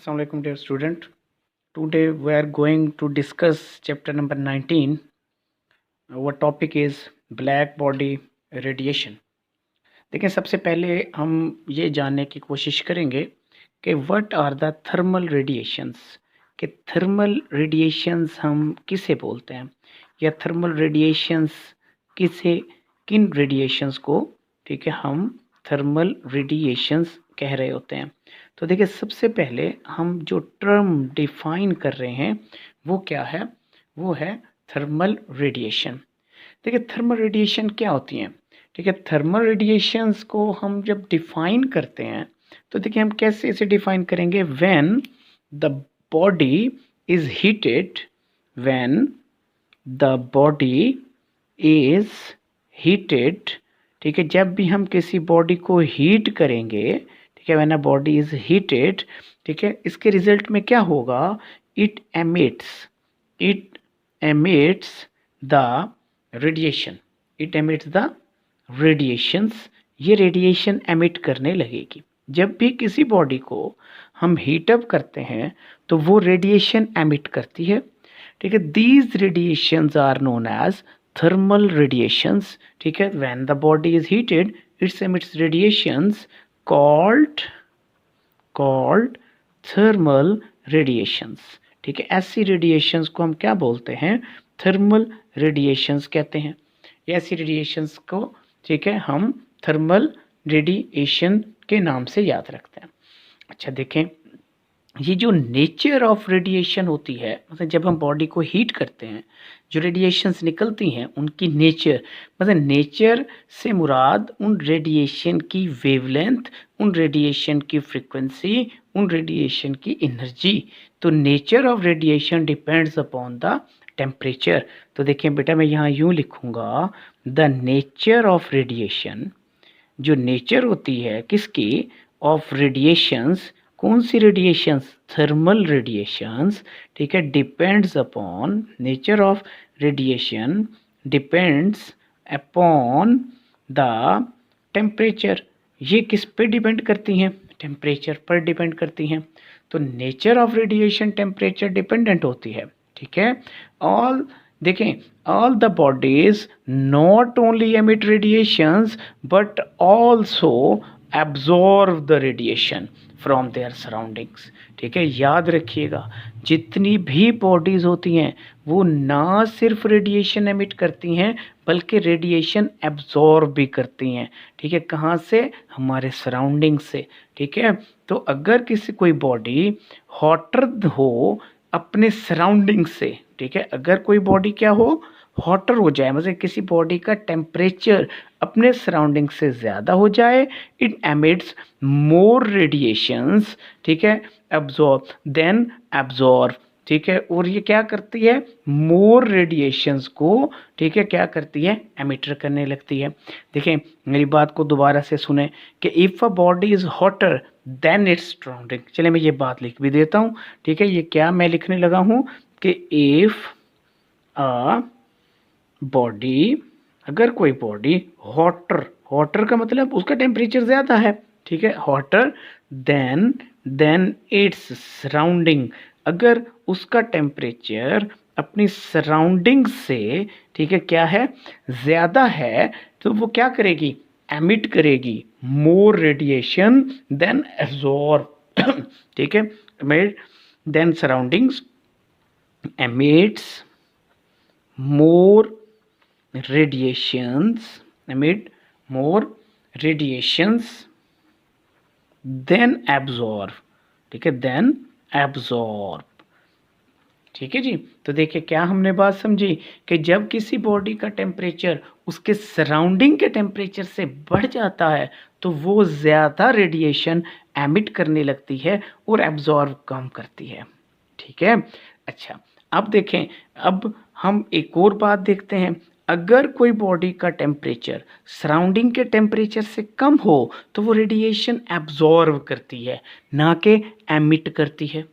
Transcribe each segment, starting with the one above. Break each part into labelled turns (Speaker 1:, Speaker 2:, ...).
Speaker 1: Assalamu alaikum dear student. Today we are going to discuss chapter number 19. Our topic is black body radiation. देखिए सबसे पहले हम ये जानने की कोशिश करेंगे कि what are the thermal radiations, कि थर्मल रेडिएशंस हम किसे बोलते हैं या थर्मल रेडिएशंस किसे, किन रेडिएशंस को, ठीक है, हम थर्मल रेडिएशंस कह रहे होते हैं। तो देखिए सबसे पहले हम जो टर्म डिफाइन कर रहे हैं वो क्या है, वो है थर्मल रेडिएशन। देखिए थर्मल रेडिएशन क्या होती हैं, ठीक है। थर्मल रेडिएशंस को हम जब डिफाइन करते हैं तो देखिए हम कैसे इसे डिफाइन करेंगे। When the body is heated, when the body is heated, ठीक है, जब भी हम किसी बॉडी को हीट करेंगे, ठीक है, when a body is heated, ठीक है, इसके रिजल्ट में क्या होगा, it emits the radiation, it emits the radiations, ये रेडिएशन एमिट करने लगेगी। जब भी किसी बॉडी को हम हीटअप करते हैं तो वो रेडिएशन एमिट करती है, ठीक है। These radiations are known as thermal radiations, ठीक है। When the body is heated its emits radiations called thermal radiations, ठीक है। ऐसी रेडिएशंस को हम क्या बोलते हैं, थर्मल रेडिएशंस कहते हैं। ऐसी रेडिएशंस को, ठीक है, हम थर्मल रेडिएशन के नाम से याद रखते हैं। अच्छा देखें, ये जो नेचर ऑफ रेडिएशन होती है, मतलब जब हम बॉडी को हीट करते हैं जो रेडिएशंस निकलती हैं उनकी नेचर, मतलब नेचर से मुराद उन रेडिएशन की वेवलेंथ, उन रेडिएशन की फ्रीक्वेंसी, उन रेडिएशन की एनर्जी। तो nature of radiation depends upon the temperature. तो देखिए बेटा मैं यहाँ यूँ लिखूँगा, द नेचर ऑफ रेडिएशन, जो नेचर होती है किसकी, ऑफ रेडिएशंस, कौन सी रेडिएशंस, थर्मल रेडिएशंस, ठीक है, depends upon, nature of radiation depends upon the temperature. ये किस पे डिपेंड करती हैं, टेम्परेचर पर डिपेंड करती हैं। तो nature of radiation temperature dependent होती है, ठीक है। ऑल देखें, all the bodies not only emit radiations but also absorb the radiation from their surroundings, ठीक है। याद रखिएगा जितनी भी बॉडीज होती हैं वो ना सिर्फ रेडिएशन एमिट करती हैं बल्कि रेडिएशन एब्जॉर्ब भी करती हैं, ठीक है। कहाँ से, हमारे सराउंडिंग से, ठीक है। तो अगर किसी कोई बॉडी हॉटर हो अपने सराउंडिंग से, ठीक है, अगर कोई बॉडी क्या हो, हॉटर हो जाए, मतलब किसी बॉडी का टेम्परेचर अपने सराउंडिंग से ज़्यादा हो जाए, इट एमिट्स मोर रेडिएशंस, ठीक है, एब्जॉर्ब, ठीक है। और ये क्या करती है, मोर रेडिएशंस को, ठीक है, क्या करती है, एमिटर करने लगती है। देखें मेरी बात को दोबारा से सुने कि if a body is hotter then its surrounding. चले मैं ये बात लिख भी देता हूँ, ठीक है। ये क्या मैं लिखने लगा हूँ कि इफ़ अ बॉडी, अगर कोई बॉडी हॉटर, हॉटर का मतलब उसका टेम्परेचर ज़्यादा है, ठीक है, हॉटर देन इट्स सराउंडिंग, अगर उसका टेम्परेचर अपनी सराउंडिंग से, ठीक है, क्या है, ज़्यादा है, तो वो क्या करेगी, एमिट करेगी मोर रेडिएशन देन एब्जॉर्ब, ठीक है, emit then surroundings emits more radiations, emit more radiations then absorb, ठीक है, then absorb, ठीक है जी। तो देखिए क्या हमने बात समझी कि जब किसी बॉडी का टेम्परेचर उसके सराउंडिंग के टेम्परेचर से बढ़ जाता है तो वो ज़्यादा रेडिएशन एमिट करने लगती है और एब्जॉर्ब कम करती है, ठीक है। अच्छा अब देखें, अब हम एक और बात देखते हैं, अगर कोई बॉडी का टेम्परेचर सराउंडिंग के टेम्परेचर से कम हो तो वो रेडिएशन एब्जॉर्ब करती है ना कि एमिट करती है,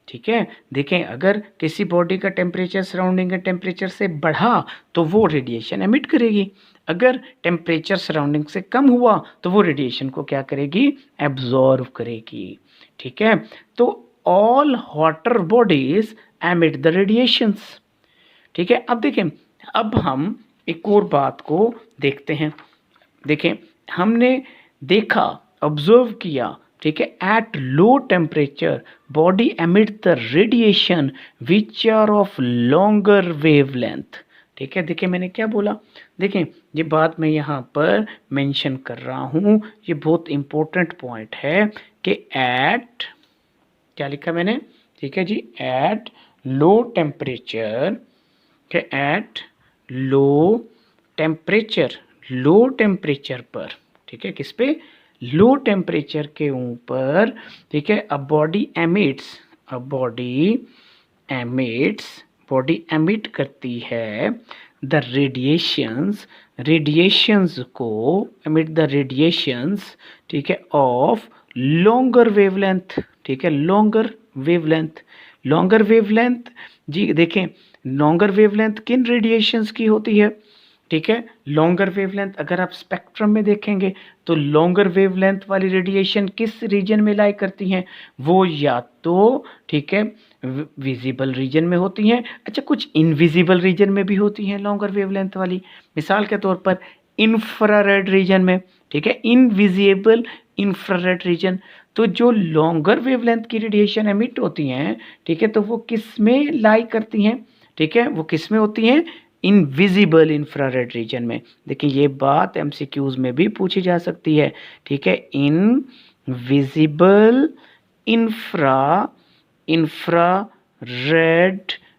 Speaker 1: ठीक है। देखें अगर किसी बॉडी का टेम्परेचर सराउंडिंग के टेम्परेचर से बढ़ा तो वो रेडिएशन एमिट करेगी, अगर टेम्परेचर सराउंडिंग से कम हुआ तो वो रेडिएशन को क्या करेगी, एब्जॉर्ब करेगी, ठीक है। तो all water bodies emit the radiations. ठीक है, अब देखें, अब हम एक और बात को देखते हैं। देखें, हमने देखा, ऑब्जर्व किया, ठीक है, at low temperature body emit the radiation which are of longer wavelength. ठीक है, देखिए मैंने क्या बोला, देखें ये बात मैं यहाँ पर मेंशन कर रहा हूँ, ये बहुत इंपॉर्टेंट पॉइंट है कि एट, क्या लिखा मैंने, ठीक है जी, एट लो टेम्परेचर, के eight low temperature, low temperature पर, ठीक है, किस पे, लो टेम्परेचर के ऊपर, ठीक है, a body emits, a body emits, body emit करती है द रेडिएशंस, रेडिएशंस को, एमिट द रेडिएशंस, ठीक है, ऑफ लॉन्गर वेवलेंथ। ठीक है, लॉन्गर वेवलेंथ, लॉन्गर वेवलेंथ जी, देखें लॉन्गर वेवलेंथ किन रेडिएशंस की होती है। ठीक है, लॉन्गर वेवलेंथ अगर आप स्पेक्ट्रम में देखेंगे तो लॉन्गर वेवलेंथ वाली रेडिएशन किस रीजन में लाई करती हैं, वो या तो, ठीक है, विजिबल रीजन में होती हैं, अच्छा कुछ इनविजिबल रीजन में भी होती हैं लॉन्गर वेवलेंथ वाली, मिसाल के तौर पर इंफ्रारेड रीजन में, ठीक है, इनविजिबल इंफ्रारेड रीजन। तो जो लॉन्गर वेवलेंथ की रेडिएशन एमिट होती हैं, ठीक है, तो वो किस में लाई करती हैं, ठीक है, वो किस में होती हैं, इनविजिबल इंफ्रारेड रीजन में। देखिए ये बात एमसीक्यूज में भी पूछी जा सकती है। ठीक है, इनविजिबल इंफ्रारेड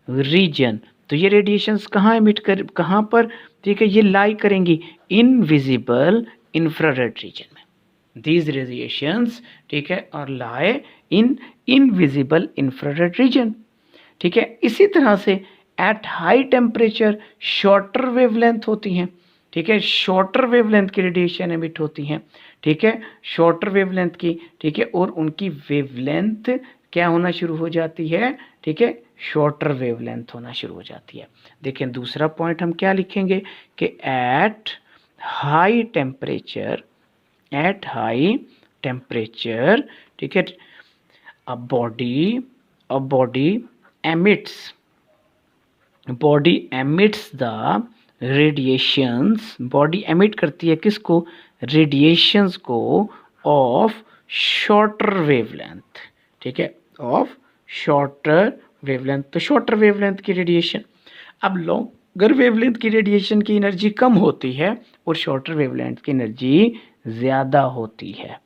Speaker 1: रीजन, तो ये रेडिएशंस कहाँ एमिट कर, कहाँ पर, ठीक है, ये लाई करेंगी इनविजिबल इंफ्रारेड रीजन में। दीज रेडिएशंस, ठीक है, और लाई इन इनविजिबल इंफ्रारेड रीजन। ठीक है, इसी तरह से eight high temperature shorter wavelength होती हैं। ठीक है, शॉर्टर वेवलेंथ की रेडिएशन एमिट होती हैं। ठीक है, शॉर्टर वेवलेंथ की, ठीक है, और उनकी वेवलेंथ क्या होना शुरू हो जाती है, ठीक है, शॉर्टर वेवलेंथ होना शुरू हो जाती है। देखें दूसरा पॉइंट हम क्या लिखेंगे कि at high temperature, at high temperature, ठीक है, a body emits, body emits the radiations, body emit करती है किसको, रेडिएशंस को, ऑफ शॉर्टर वेवलेंथ। ठीक है, ऑफ शॉर्टर वेवलेंथ, तो शॉर्टर वेवलेंथ की रेडिएशन, अब लॉन्गर वेवलेंथ की रेडिएशन की एनर्जी कम होती है और शॉर्टर वेवलेंथ की एनर्जी ज़्यादा होती है।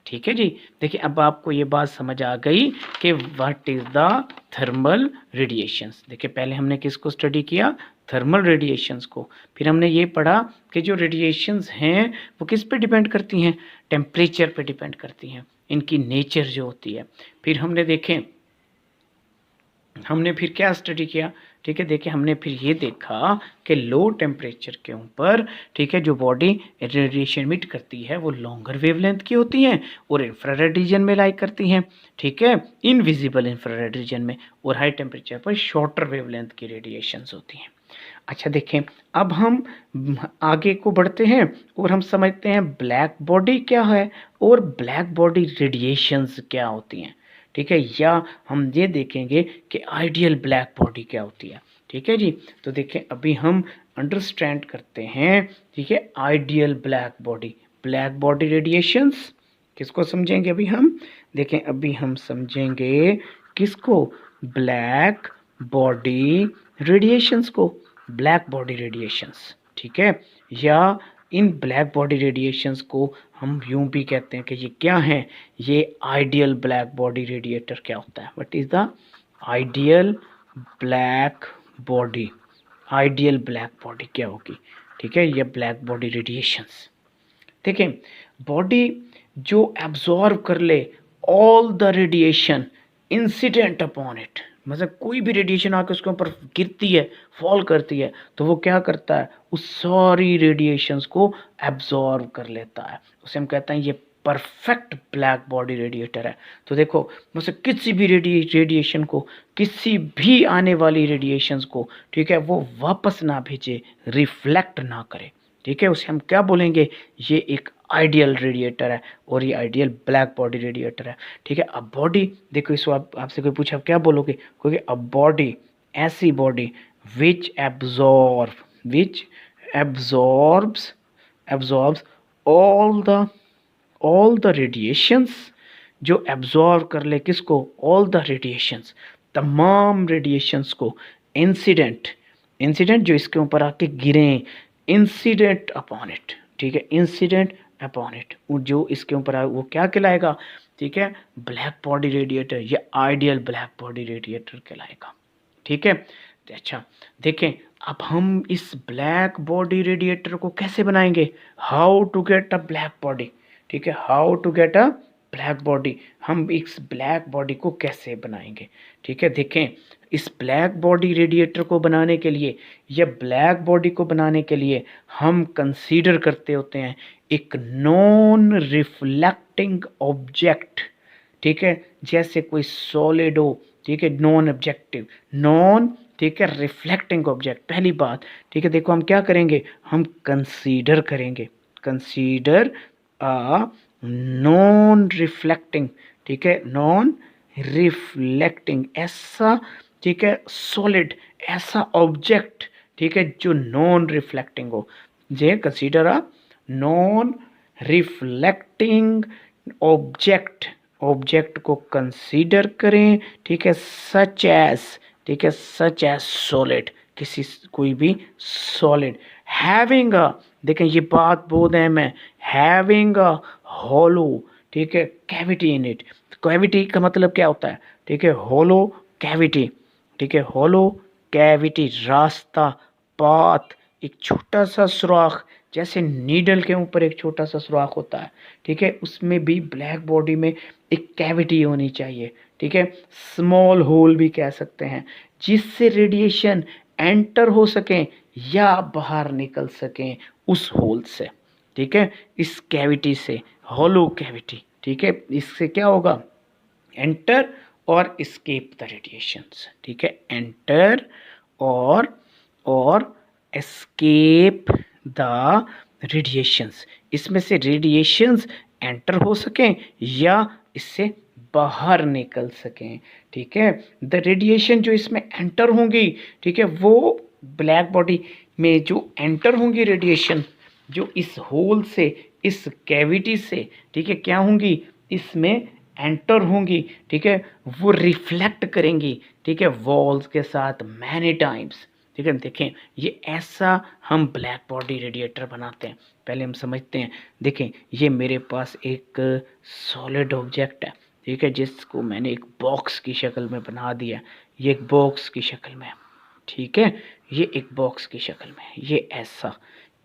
Speaker 1: ठीक है जी, देखिए अब आपको ये बात समझ आ गई कि what is the thermal radiations. देखिए पहले हमने किसको स्टडी किया, थर्मल रेडिएशंस को, फिर हमने ये पढ़ा कि जो रेडिएशंस हैं वो किस पे डिपेंड करती हैं, टेम्परेचर पे डिपेंड करती हैं, इनकी नेचर जो होती है। फिर हमने देखें, हमने फिर क्या स्टडी किया, ठीक है, देखिए हमने फिर ये देखा कि लो टेम्परेचर के ऊपर, ठीक है, जो बॉडी रेडिएशन एमिट करती है वो लॉन्गर वेवलेंथ की होती हैं और इंफ्रारेड रीजन में लाई करती हैं। ठीक है, इनविजिबल इंफ्रारेड रीजन में, और हाई टेम्परेचर पर शॉर्टर वेवलेंथ की रेडिएशंस होती हैं। अच्छा देखें, अब हम आगे को बढ़ते हैं और हम समझते हैं ब्लैक बॉडी क्या है और ब्लैक बॉडी रेडिएशंस क्या होती हैं। ठीक है, या हम ये देखेंगे कि आइडियल ब्लैक बॉडी क्या होती है। ठीक है जी, तो देखें अभी हम अंडरस्टैंड करते हैं, ठीक है, आइडियल ब्लैक बॉडी रेडिएशंस किसको समझेंगे अभी हम, देखें अभी हम समझेंगे किसको, ब्लैक बॉडी रेडिएशंस को, ब्लैक बॉडी रेडिएशंस। ठीक है, या इन ब्लैक बॉडी रेडिएशंस को हम यूं भी कहते हैं कि ये क्या है, ये आइडियल ब्लैक बॉडी रेडिएटर क्या होता है, what is the ideal black body, ideal black body क्या होगी। ठीक है, ये ब्लैक बॉडी रेडिएशंस, देखें बॉडी जो एब्जॉर्व कर ले all the radiation incident upon it, मतलब कोई भी रेडिएशन आकर उसके ऊपर गिरती है, फॉल करती है, तो वो क्या करता है, उस सारी रेडिएशंस को एब्जॉर्व कर लेता है, उसे हम कहते हैं ये परफेक्ट ब्लैक बॉडी रेडिएटर है। तो देखो मतलब किसी भी रेडिएशन को, किसी भी आने वाली रेडिएशंस को, ठीक है, वो वापस ना भेजे, रिफ्लेक्ट ना करे। ठीक है, उसे हम क्या बोलेंगे, ये एक आइडियल रेडिएटर है और ये आइडियल ब्लैक बॉडी रेडिएटर है। ठीक है, अब बॉडी देखो, इसको आपसे कोई पूछा आप क्या बोलोगे, क्योंकि अब बॉडी, ऐसी body which absorbs all the radiations, जो एब्जॉर्व कर ले किसको, ऑल द रेडिएशंस, तमाम रेडिएशंस को, इंसिडेंट जो इसके ऊपर आके गिरे, इंसिडेंट अपॉन इट। ठीक है, इंसिडेंट अपॉन इट, जो इसके ऊपर आए वो क्या कहलाएगा, ठीक है, ब्लैक बॉडी रेडिएटर, ये आइडियल ब्लैक बॉडी रेडिएटर कहलाएगा। ठीक है, तो अच्छा देखें, अब हम इस ब्लैक बॉडी रेडिएटर को कैसे बनाएंगे, how to get a black body. ठीक है, how to get a black body, हम इस ब्लैक बॉडी को कैसे बनाएंगे। ठीक है, देखें, इस ब्लैक बॉडी रेडिएटर को बनाने के लिए या ब्लैक बॉडी को बनाने के लिए हम कंसीडर करते होते हैं एक नॉन रिफ्लेक्टिंग ऑब्जेक्ट। ठीक है, जैसे कोई सॉलिड हो, ठीक है, नॉन ऑब्जेक्टिव, नॉन, ठीक है, रिफ्लेक्टिंग ऑब्जेक्ट। पहली बात, ठीक है, देखो हम क्या करेंगे, हम कंसीडर करेंगे, कंसीडर अ नॉन रिफ्लेक्टिंग, ठीक है, नॉन रिफ्लेक्टिंग, ऐसा, ठीक है, सॉलिड, ऐसा ऑब्जेक्ट, ठीक है, जो नॉन रिफ्लेक्टिंग हो। जे consider a non reflecting object को कंसीडर करें। ठीक है, सच एज, ठीक है, सच एज सॉलिड, किसी कोई भी सॉलिड, हैविंग अ, देखें ये बात बहुत अहम है, हैविंग अ हॉलो, ठीक है, कैविटी इन इट। कैविटी का मतलब क्या होता है, ठीक है, हॉलो कैविटी, ठीक है, हॉलो कैविटी, रास्ता, पाथ, एक छोटा सा सुराख, जैसे नीडल के ऊपर एक छोटा सा सुराख होता है। ठीक है, उसमें भी ब्लैक बॉडी में एक कैविटी होनी चाहिए। ठीक है, स्मॉल होल भी कह सकते हैं, जिससे रेडिएशन एंटर हो सकें या बाहर निकल सकें उस होल से। ठीक है, इस कैविटी से, हॉलो कैविटी। ठीक है, इससे क्या होगा, एंटर और एस्केप द रेडिएशंस। ठीक है, एंटर और एस्केप द रेडिएशंस, इसमें से रेडिएशंस एंटर हो सकें या इससे बाहर निकल सकें। ठीक है, द रेडिएशन जो इसमें एंटर होंगी, ठीक है, वो ब्लैक बॉडी में जो एंटर होंगी रेडिएशन, जो इस होल से, इस कैविटी से, ठीक है, क्या होंगी, इसमें एंटर होंगी। ठीक है, वो रिफ्लेक्ट करेंगी, ठीक है, वॉल्स के साथ मैनी टाइम्स। ठीक है, देखें, ये ऐसा हम ब्लैक बॉडी रेडिएटर बनाते हैं। पहले हम समझते हैं, देखें, ये मेरे पास एक सॉलिड ऑब्जेक्ट है, ठीक है, जिसको मैंने एक बॉक्स की शक्ल में बना दिया, ये एक बॉक्स की शक्ल में, ठीक है, ये एक बॉक्स की शक्ल में, ये ऐसा,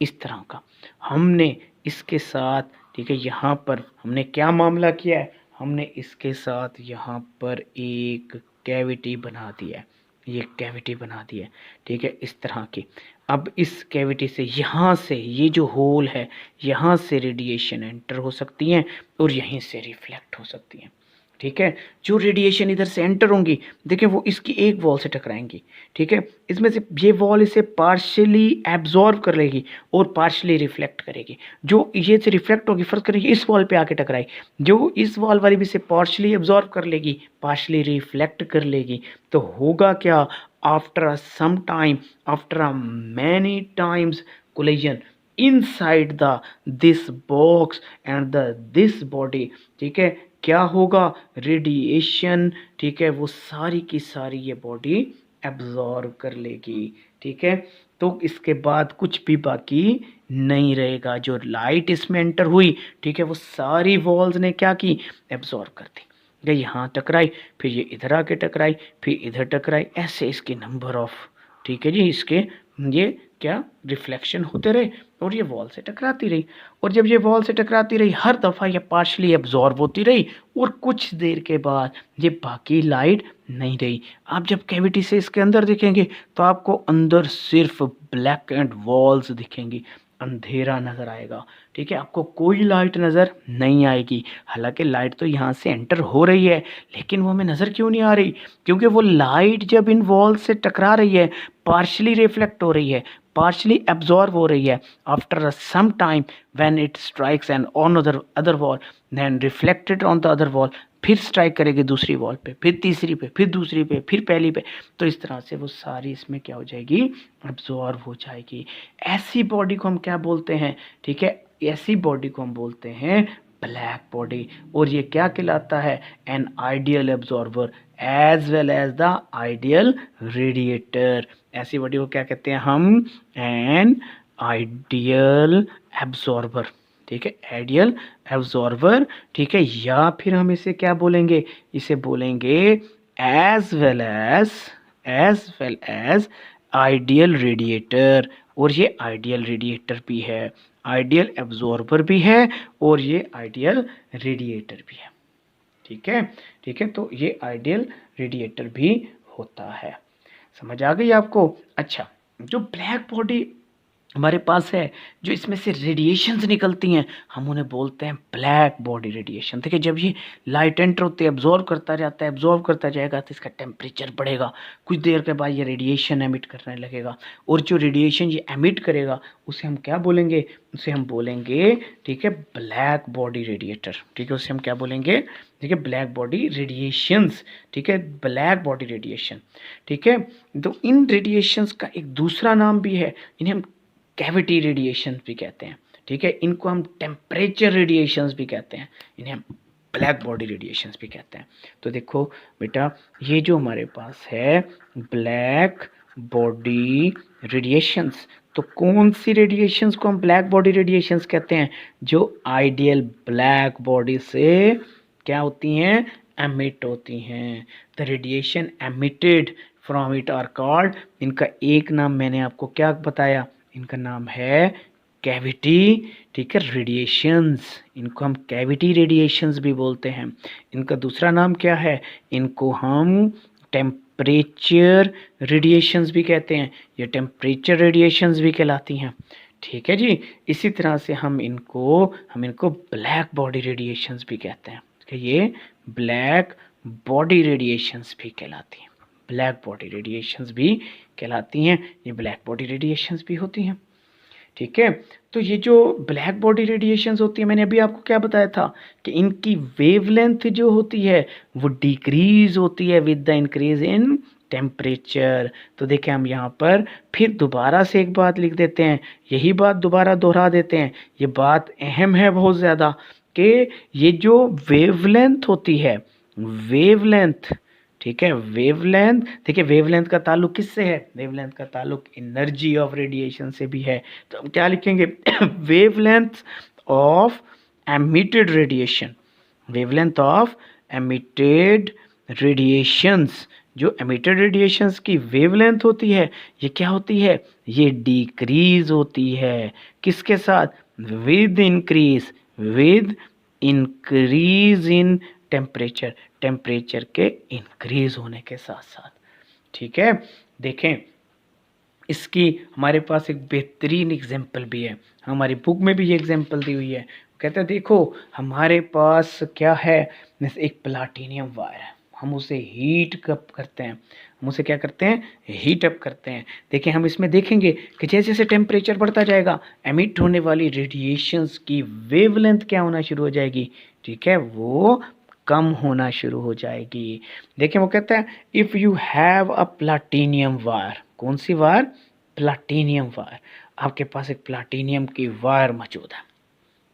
Speaker 1: इस तरह का हमने इसके साथ, ठीक है, यहाँ पर हमने क्या मामला किया है, हमने इसके साथ यहाँ पर एक कैविटी बना दिया है, ये कैविटी बना दी है। ठीक है, इस तरह की, अब इस कैविटी से, यहाँ से, ये जो होल है, यहाँ से रेडिएशन एंटर हो सकती हैं और यहीं से रिफ्लेक्ट हो सकती हैं। ठीक है, जो रेडिएशन इधर से एंटर होंगी, देखें, वो इसकी एक वॉल से टकराएंगी। ठीक है, इसमें से ये वॉल इसे पार्शियली एब्जॉर्व कर लेगी और पार्शियली रिफ्लेक्ट करेगी। जो ये से रिफ्लेक्ट होगी, फर्ज करेंगे इस वॉल पे आके टकराई, जो इस वॉल वाली भी से पार्शियली एब्जॉर्व कर लेगी, पार्शियली रिफ्लेक्ट कर लेगी। तो होगा क्या, after some time, after many times collision inside the this box and the this body, ठीक है, क्या होगा, रेडिएशन, ठीक है, वो सारी की सारी ये बॉडी एब्जॉर्व कर लेगी। ठीक है, तो इसके बाद कुछ भी बाकी नहीं रहेगा, जो लाइट इसमें एंटर हुई, ठीक है, वो सारी वॉल्स ने क्या की, एब्जॉर्व कर दी। ये यहाँ टकराई, फिर ये इधर आके टकराई, फिर इधर टकराई, ऐसे इसके नंबर ऑफ, ठीक है जी, इसके ये क्या रिफ्लेक्शन होते रहे और ये वॉल से टकराती रही। और जब ये वॉल से टकराती रही, हर दफ़ा ये पार्शली एब्जॉर्ब होती रही और कुछ देर के बाद ये बाकी लाइट नहीं रही। आप जब कैविटी से इसके अंदर देखेंगे तो आपको अंदर सिर्फ ब्लैक एंड वॉल्स दिखेंगी, अंधेरा नज़र आएगा। ठीक है, आपको कोई लाइट नज़र नहीं आएगी। हालांकि लाइट तो यहाँ से एंटर हो रही है, लेकिन वो हमें नज़र क्यों नहीं आ रही, क्योंकि वो लाइट जब इन वॉल से टकरा रही है, पार्शली रिफ्लेक्ट हो रही है, partially absorb हो रही है after some time when it strikes an on other wall then reflected on the other wall, फिर स्ट्राइक करेगी दूसरी वॉल पे, फिर तीसरी पे, फिर दूसरी पे, फिर पहली पे, तो इस तरह से वो सारी इसमें क्या हो जाएगी, अब्जॉर्ब हो जाएगी। ऐसी बॉडी को हम क्या बोलते हैं, ठीक है, ऐसी बॉडी को हम बोलते हैं ब्लैक बॉडी। और ये क्या कहलाता है, an ideal absorber as well as the ideal radiator. ऐसी बॉडी को क्या कहते हैं हम, एन आइडियल एब्जॉर्बर, ठीक है, आइडियल एब्जॉर्बर, ठीक है, या फिर हम इसे क्या बोलेंगे, इसे बोलेंगे as well as ideal radiator. और ये आइडियल रेडिएटर भी है, आइडियल एब्जॉर्बर भी है, और ये आइडियल रेडिएटर भी है, ठीक है, ठीक है, तो ये आइडियल रेडिएटर भी होता है। समझ आ गई आपको। अच्छा, जो ब्लैक बॉडी हमारे पास है, जो इसमें से रेडिएशंस निकलती हैं, हम उन्हें बोलते हैं ब्लैक बॉडी रेडिएशन। देखिए, जब ये लाइट एंटर होती है, एब्जॉर्ब करता जाता है, एब्जॉर्ब करता जाएगा, तो इसका टेम्परेचर बढ़ेगा, कुछ देर के बाद ये रेडिएशन एमिट करने लगेगा, और जो रेडिएशन ये एमिट करेगा उसे हम क्या बोलेंगे, उसे हम बोलेंगे, ठीक है, ब्लैक बॉडी रेडिएटर, ठीक है, उसे हम क्या बोलेंगे, ठीक है, ब्लैक बॉडी रेडिएशंस, ठीक है, ब्लैक बॉडी रेडिएशन, ठीक है। तो इन रेडिएशंस का एक दूसरा नाम भी है, इन्हें हम कैविटी रेडिएशन भी कहते हैं, ठीक है, इनको हम टेम्परेचर रेडिएशंस भी कहते हैं, इन्हें हम ब्लैक बॉडी रेडिएशंस भी कहते हैं। तो देखो बेटा, ये जो हमारे पास है ब्लैक बॉडी रेडिएशंस, तो कौन सी रेडिएशंस को हम ब्लैक बॉडी रेडिएशंस कहते हैं, जो आइडियल ब्लैक बॉडी से क्या होती हैं, एमिट होती हैं। The radiation emitted from it are called, इनका एक नाम मैंने आपको क्या बताया, इनका नाम है कैविटी, ठीक है, रेडिएशंस, इनको हम कैविटी रेडिएशंस भी बोलते हैं। इनका दूसरा नाम क्या है, इनको हम टेम्परेचर रेडिएशंस भी कहते हैं, ये टेम्परेचर रेडिएशंस भी कहलाती हैं, ठीक है जी। इसी तरह से हम इनको ब्लैक बॉडी रेडिएशंस भी कहते हैं, ये ब्लैक बॉडी रेडिएशंस भी कहलाती हैं, ब्लैक बॉडी रेडिएशंस भी कहलाती हैं, ये ब्लैक बॉडी रेडिएशंस भी होती हैं, ठीक है। तो ये जो ब्लैक बॉडी रेडिएशंस होती है, मैंने अभी आपको क्या बताया था कि इनकी वेवलेंथ जो होती है वो डिक्रीज होती है with the increase in temperature. तो देखें, हम यहाँ पर फिर दोबारा से एक बात लिख देते हैं, यही बात दोबारा दोहरा देते हैं, ये बात अहम है बहुत ज़्यादा, कि ये जो वेवलेंथ होती है, वेवलेंथ, ठीक है, वेवलेंथ, देखिए वेवलेंथ का ताल्लुक किससे है, वेवलेंथ का ताल्लुक एनर्जी ऑफ रेडिएशन से भी है। तो हम क्या लिखेंगे, wavelength of emitted radiation, wavelength of emitted radiations, जो एमिटेड रेडिएशंस की वेवलेंथ होती है, ये क्या होती है, ये डिक्रीज होती है, किसके साथ, with increase in temperature, temperature के इंक्रीज होने के साथ साथ, ठीक है। देखें, इसकी हमारे पास एक बेहतरीन एग्जाम्पल भी है, हमारी बुक में भी ये एग्जाम्पल दी हुई है। कहते हैं देखो, हमारे पास क्या है, एक प्लाटिनियम वायर है, हम उसे हीट अप करते हैं, हम उसे क्या करते हैं, हीट अप करते हैं। देखिए, हम इसमें देखेंगे कि जैसे जैसे टेम्परेचर बढ़ता जाएगा, एमिट होने वाली रेडिएशंस की वेवलेंथ क्या होना शुरू हो जाएगी, ठीक है, वो कम होना शुरू हो जाएगी। देखिए, वो कहता है if you have a platinum wire, कौन सी वायर, प्लाटिनियम वायर, आपके पास एक प्लाटिनियम की वायर मौजूद है,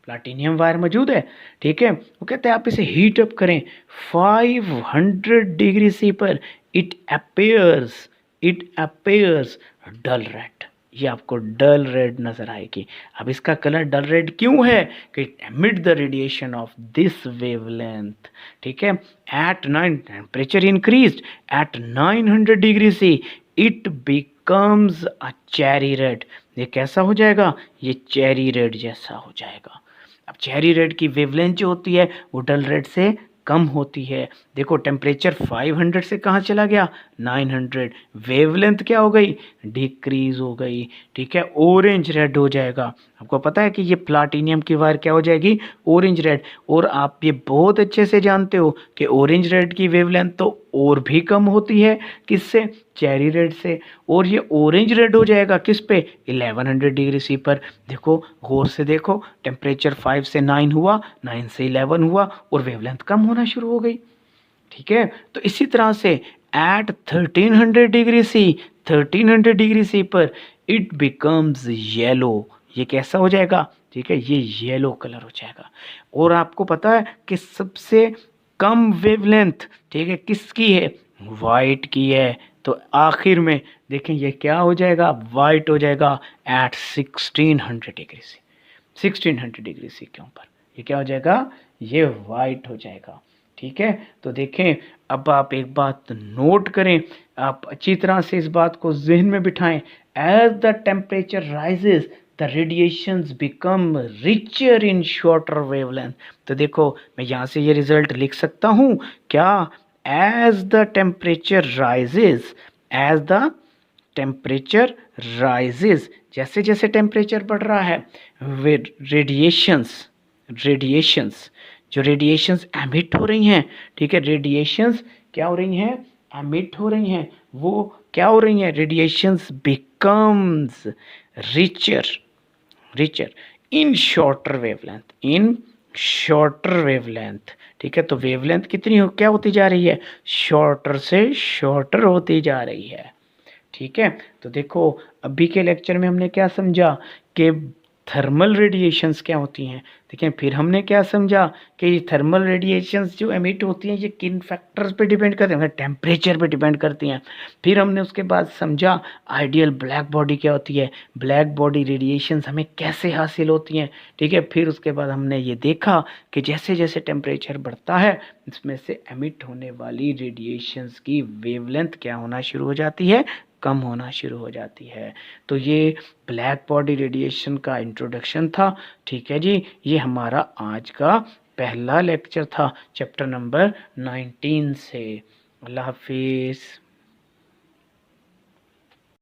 Speaker 1: प्लाटिनियम वायर मौजूद है, ठीक है। वो कहते हैं आप इसे हीट अप करें 500 डिग्री सी पर, इट अपेयर्स डल रेड, ये आपको डल रेड नजर आएगी। अब इसका कलर डल रेड क्यों है, कि emit the radiation of this wavelength, ठीक है। At 9 temperature increased at 900 degree C, it becomes a cherry red, ये कैसा हो जाएगा, ये चेरी रेड जैसा हो जाएगा। अब चेरी रेड की वेवलेंथ जो होती है वो डल रेड से कम होती है। देखो, टेम्परेचर 500 से कहाँ चला गया, 900, वेवलेंथ क्या हो गई, डिक्रीज हो गई, ठीक है, ऑरेंज रेड हो जाएगा। आपको पता है कि ये प्लाटिनियम की वायर क्या हो जाएगी, ऑरेंज रेड। और आप ये बहुत अच्छे से जानते हो कि ऑरेंज रेड की वेवलेंथ तो और भी कम होती है, किससे, चेरी रेड से, और ये ऑरेंज रेड हो जाएगा किस पे, 1100 डिग्री सी पर। देखो गौर से देखो, टेम्परेचर 5 से 9 हुआ, 9 से 11 हुआ और वेवलेंथ कम होना शुरू हो गई। ठीक है, तो इसी तरह से at 1300 degree C, 1300 degree C पर इट बिकम्स येलो। ये कैसा हो जाएगा, ठीक है, ये येलो कलर हो जाएगा। और आपको पता है कि सबसे कम वेवलेंथ, ठीक है, किसकी है, वाइट की है। तो आखिर में देखें ये क्या हो जाएगा, वाइट हो जाएगा at 1600 degree C, 1600 degree C के ऊपर ये क्या हो जाएगा, ये वाइट हो जाएगा। ठीक है, तो देखें अब आप एक बात नोट करें, आप अच्छी तरह से इस बात को जहन में बिठाएं। As the temperature rises the radiations become richer in shorter wavelength. तो देखो मैं यहाँ से ये रिजल्ट लिख सकता हूँ क्या, as the temperature rises, as the temperature rises, जैसे जैसे टेम्परेचर बढ़ रहा है रेडिएशंस, रेडिएशंस जो रेडिएशंस एमिट हो रही हैं, ठीक है, रेडिएशंस क्या हो रही हैं, एमिट हो रही हैं, वो क्या हो रही हैं, radiations becomes richer, richer in shorter wavelength, in shorter wavelength. ठीक है, तो वेवलेंथ कितनी हो क्या होती जा रही है, शॉर्टर से शॉर्टर होती जा रही है। ठीक है, तो देखो अभी के लेक्चर में हमने क्या समझा कि थर्मल रेडिएशंस क्या होती हैं। देखिए फिर हमने क्या समझा कि थर्मल रेडिएशंस जो एमिट होती हैं ये किन फैक्टर्स पे डिपेंड करती हैं, टेम्परेचर पे डिपेंड करती हैं। फिर हमने उसके बाद समझा आइडियल ब्लैक बॉडी क्या होती है, ब्लैक बॉडी रेडिएशंस हमें कैसे हासिल होती हैं। ठीक है, फिर उसके बाद हमने ये देखा कि जैसे जैसे टेम्परेचर बढ़ता है इसमें से एमिट होने वाली रेडिएशंस की वेवलेंथ क्या होना शुरू हो जाती है, कम होना शुरू हो जाती है। तो ये ब्लैक बॉडी रेडिएशन का इंट्रोडक्शन था। ठीक है जी, ये हमारा आज का पहला लेक्चर था चैप्टर नंबर 19 से। अल्लाह हाफिज़।